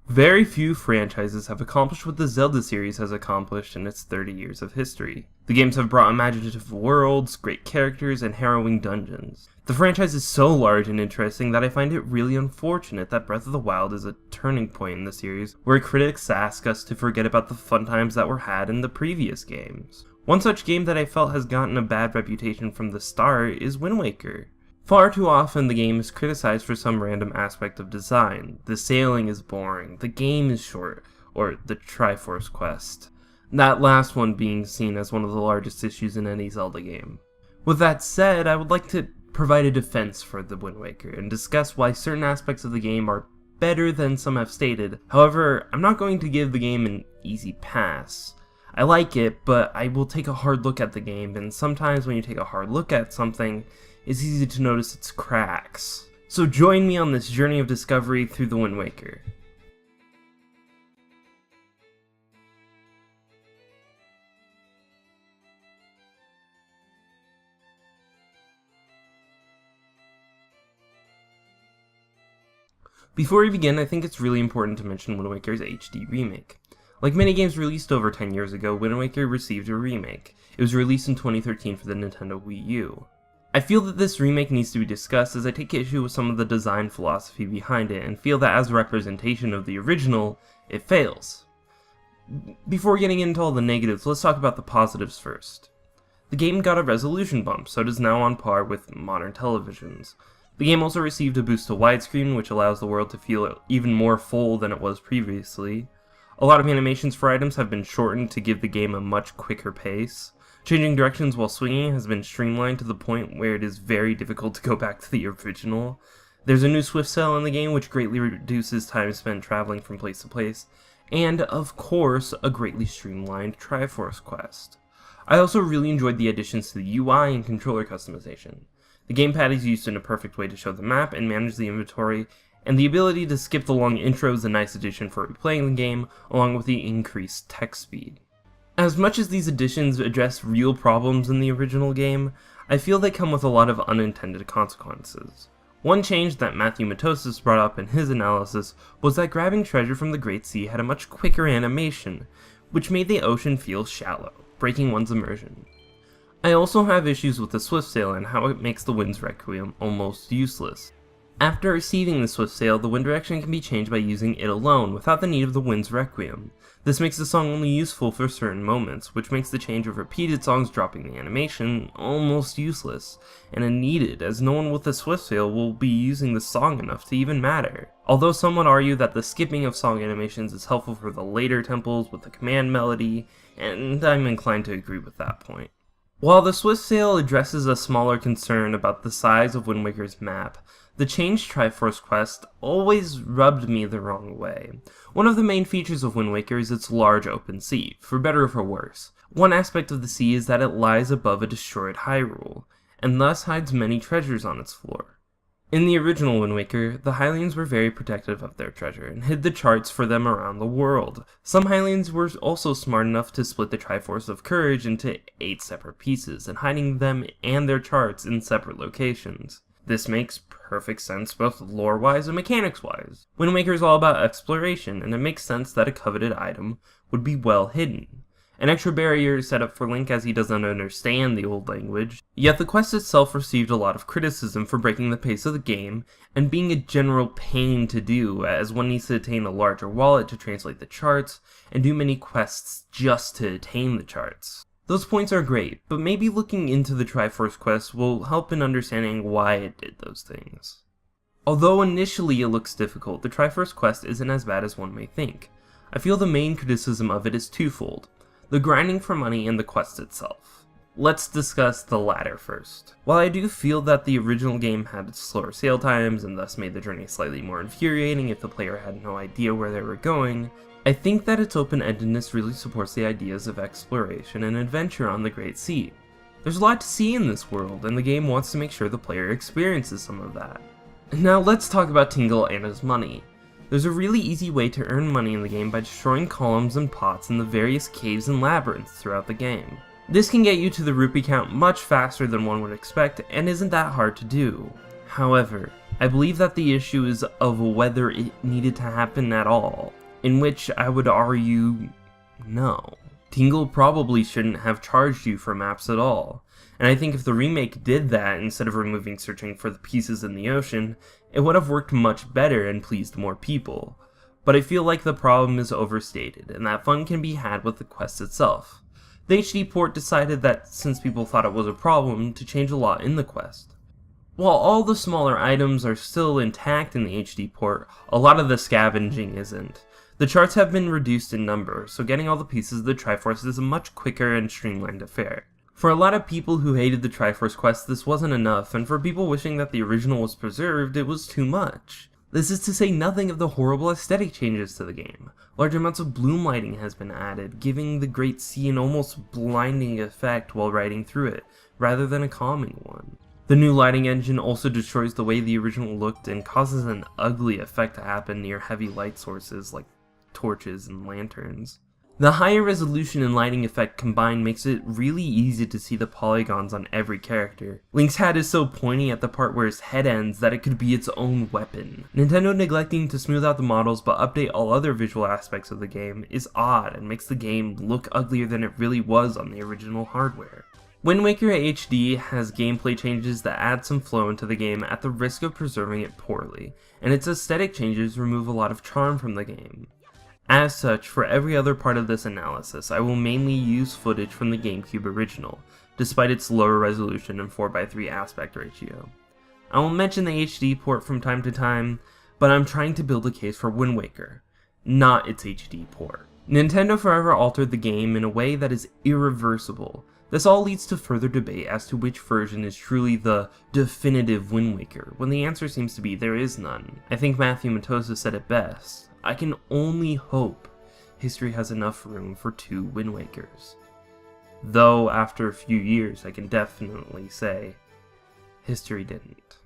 Very few franchises have accomplished what the Zelda series has accomplished in its 30 years of history. The games have brought imaginative worlds, great characters, and harrowing dungeons. The franchise is so large and interesting that I find it really unfortunate that Breath of the Wild is a turning point in the series, where critics ask us to forget about the fun times that were had in the previous games. One such game that I felt has gotten a bad reputation from the start is Wind Waker. Far too often the game is criticized for some random aspect of design. The sailing is boring, the game is short, or the Triforce quest. That last one being seen as one of the largest issues in any Zelda game. With that said, I would like to provide a defense for the Wind Waker and discuss why certain aspects of the game are better than some have stated. However, I'm not going to give the game an easy pass. I like it, but I will take a hard look at the game, and sometimes when you take a hard look at something, it's easy to notice its cracks. So join me on this journey of discovery through the Wind Waker. Before we begin, I think it's really important to mention Wind Waker's HD remake. Like many games released over 10 years ago, Wind Waker received a remake. It was released in 2013 for the Nintendo Wii U. I feel that this remake needs to be discussed as I take issue with some of the design philosophy behind it and feel that as a representation of the original, it fails. Before getting into all the negatives, let's talk about the positives first. The game got a resolution bump, so it is now on par with modern televisions. The game also received a boost to widescreen, which allows the world to feel even more full than it was previously. A lot of animations for items have been shortened to give the game a much quicker pace. Changing directions while swinging has been streamlined to the point where it is very difficult to go back to the original. There's a new Swift Sail in the game which greatly reduces time spent traveling from place to place, and of course, a greatly streamlined Triforce quest. I also really enjoyed the additions to the UI and controller customization. The gamepad is used in a perfect way to show the map and manage the inventory, and the ability to skip the long intro is a nice addition for replaying the game, along with the increased text speed. As much as these additions address real problems in the original game, I feel they come with a lot of unintended consequences. One change that Matthew Matosis brought up in his analysis was that grabbing treasure from the Great Sea had a much quicker animation, which made the ocean feel shallow, breaking one's immersion. I also have issues with the Swift Sail and how it makes the Wind's Requiem almost useless. After receiving the Swift Sail, the wind direction can be changed by using it alone, without the need of the Wind's Requiem. This makes the song only useful for certain moments, which makes the change of repeated songs dropping the animation almost useless, and unneeded, as no one with the Swift Sail will be using the song enough to even matter. Although some would argue that the skipping of song animations is helpful for the later temples with the command melody, and I'm inclined to agree with that point. While the Swift Sail addresses a smaller concern about the size of Wind Waker's map, the changed Triforce quest always rubbed me the wrong way. One of the main features of Wind Waker is its large open sea, for better or for worse. One aspect of the sea is that it lies above a destroyed Hyrule, and thus hides many treasures on its floor. In the original Wind Waker, the Hylians were very protective of their treasure and hid the charts for them around the world. Some Hylians were also smart enough to split the Triforce of Courage into 8 separate pieces and hiding them and their charts in separate locations. This makes perfect sense both lore-wise and mechanics-wise. Wind Waker is all about exploration, and it makes sense that a coveted item would be well hidden. An extra barrier is set up for Link as he doesn't understand the old language, yet the quest itself received a lot of criticism for breaking the pace of the game and being a general pain to do, as one needs to attain a larger wallet to translate the charts and do many quests just to attain the charts. Those points are great, but maybe looking into the Triforce quest will help in understanding why it did those things. Although initially it looks difficult, the Triforce quest isn't as bad as one may think. I feel the main criticism of it is twofold: the grinding for money and the quest itself. Let's discuss the latter first. While I do feel that the original game had slower sail times and thus made the journey slightly more infuriating if the player had no idea where they were going, I think that its open-endedness really supports the ideas of exploration and adventure on the Great Sea. There's a lot to see in this world, and the game wants to make sure the player experiences some of that. Now let's talk about Tingle and his money. There's a really easy way to earn money in the game by destroying columns and pots in the various caves and labyrinths throughout the game. This can get you to the rupee count much faster than one would expect and isn't that hard to do. However, I believe that the issue is of whether it needed to happen at all, in which I would argue no. Tingle probably shouldn't have charged you for maps at all, and I think if the remake did that instead of removing searching for the pieces in the ocean, it would have worked much better and pleased more people. But I feel like the problem is overstated, and that fun can be had with the quest itself. The HD port decided that since people thought it was a problem, to change a lot in the quest. While all the smaller items are still intact in the HD port, a lot of the scavenging isn't. The charts have been reduced in number, so getting all the pieces of the Triforce is a much quicker and streamlined affair. For a lot of people who hated the Triforce quest, this wasn't enough, and for people wishing that the original was preserved, it was too much. This is to say nothing of the horrible aesthetic changes to the game. Large amounts of bloom lighting has been added, giving the Great Sea an almost blinding effect while riding through it, rather than a calming one. The new lighting engine also destroys the way the original looked and causes an ugly effect to happen near heavy light sources like torches and lanterns. The higher resolution and lighting effect combined makes it really easy to see the polygons on every character. Link's hat is so pointy at the part where his head ends that it could be its own weapon. Nintendo neglecting to smooth out the models but update all other visual aspects of the game is odd and makes the game look uglier than it really was on the original hardware. Wind Waker HD has gameplay changes that add some flow into the game at the risk of preserving it poorly, and its aesthetic changes remove a lot of charm from the game. As such, for every other part of this analysis, I will mainly use footage from the GameCube original, despite its lower resolution and 4:3 aspect ratio. I will mention the HD port from time to time, but I'm trying to build a case for Wind Waker, not its HD port. Nintendo forever altered the game in a way that is irreversible. This all leads to further debate as to which version is truly the definitive Wind Waker, when the answer seems to be there is none. I think Matthew Matosa said it best. I can only hope history has enough room for 2 Wind Wakers. Though after a few years I can definitely say history didn't.